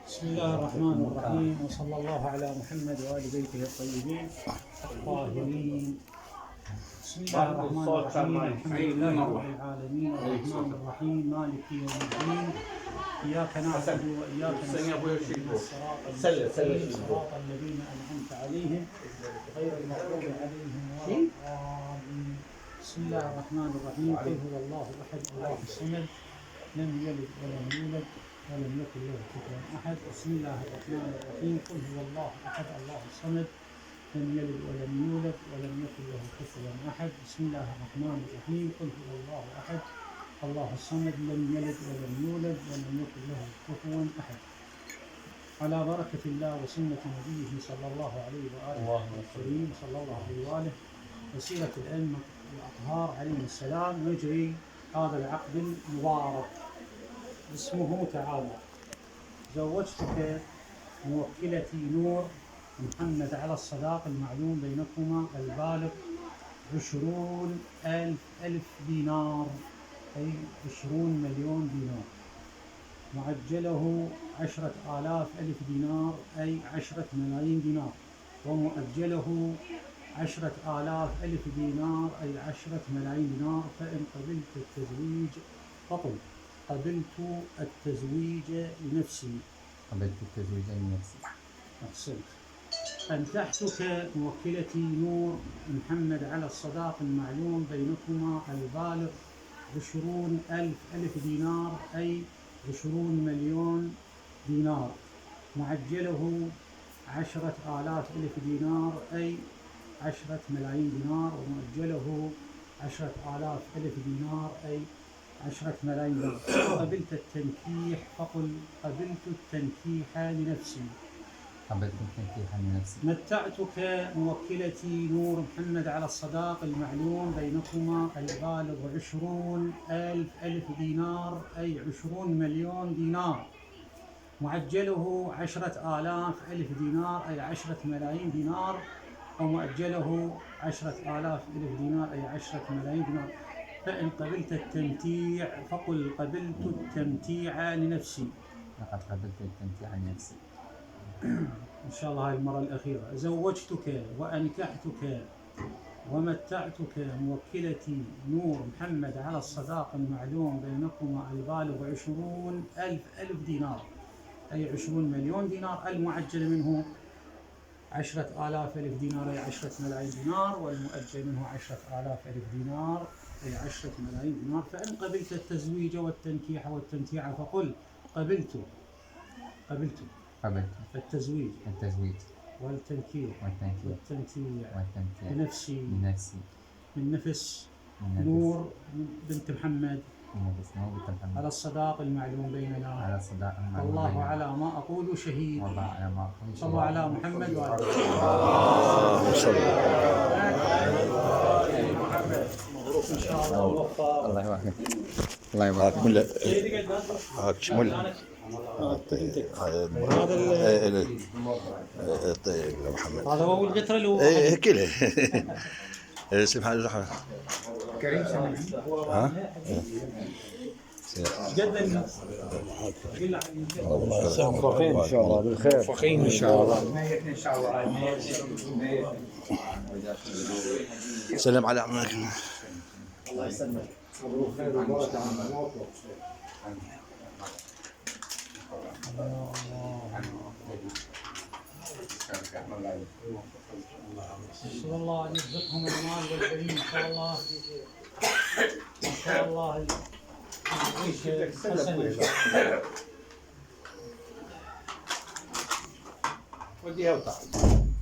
بسم الله الرحمن الرحيم، وصلى الله على محمد وآل بيته الطيبين الطاهرين. بسم الله الرحمن الرحيم، الحمد لله رب العالمين الرحمن الرحيم مالك يوم الدين، إياك نعبد وإياك نستعين اهدنا الصراط المستقيم صراط الذين أنعمت عليهم غير المغضوب عليهم ولا الضالين. بسم الله الرحمن الرحيم، قل هو الله أحد الله الصمد لم يلد ولم يولد ولم يكن له كفوا أحد. بسم الله الرحمن الرحيم، قل هو الله أحد الله الصمد لم يلد ولم يولد ولم يكن له كفوا أحد. بسم الله الرحمن الرحيم، قل هو الله أحد الله الصمد لم يلد ولم يولد ولم يكن له كفوا أحد. على بركة الله وسنة نبيه صلى الله عليه وآله الكريم صلى الله عليه وآله وسيرة الأئمة الأطهار عليهم السلام نجري هذا العقد المبارك اسمه تعالى: زوجتك موكلتي نور محمد على الصداق المعلوم بينكما البالغ 20,000 دينار، أي 20 مليون دينار، معجله 10,000 دينار أي 10 ملايين دينار، ومؤجله 10,000 دينار أي 10 ملايين دينار. فإن قبلت التزويج فقل: قبلت التزويج لنفسي. قبلت التزويج لنفسي. أحسنت. أنكحتك موكلتي نور محمد على الصداق المعلوم بينكما البالغ 20,000 دينار أي 20 مليون دينار، معجله 10,000 دينار أي 10 ملايين دينار، ومؤجله 10,000 دينار أي 10 ملايين دينار. قبلت التنكيح فقل: قبلت التنكيح لنفسي. قبلت التنكيح لنفسي. متعتك موكلتي نور محمد على الصداق المعلوم بينكما البالغ 20,000 دينار أي 20 مليون دينار، معجله 10,000 دينار أي 10 ملايين دينار، ومؤجله 10,000 دينار أي 10 ملايين دينار. فإن قبلت التمتيع فقل: قبلت التمتيع لنفسي. لقد قبلت التمتيع لنفسي. إن شاء الله هاي المرة الأخيرة. زوجتك وأنكحتك ومتعتك موكلتي نور محمد على الصداق المعلوم بينكما البالغ 20,000 دينار أي 20 مليون دينار، المعجل منه 10,000 دينار أي 10 ملايين دينار، والمؤجل منه 10,000 دينار أي 10 ملايين دينار. فإن قبلت التزويج والتنكيح والتمتيع فقل: قبلت التزويج والتنكيح والتمتيع لنفسي من نفس نور بنت محمد على الصداق المعلوم بيننا. الله على ما أقول شهيد. صلوا على محمد وعلى إن شاء الله وفاق. الله يبارك. الله يبارك. شمل هذا محمد. هذا هو القطر اللي هو كله سبحان الله. كريم سمعني. موفقين ان شاء الله بالخير. موفقين ان شاء الله. سلام على عمك. الله يسلمك. مبروك خير وبركه على الموقف. إن شاء الله يرزقهم المال والبنين إن شاء الله. إن شاء الله يعيش حسن. وديها وطعم.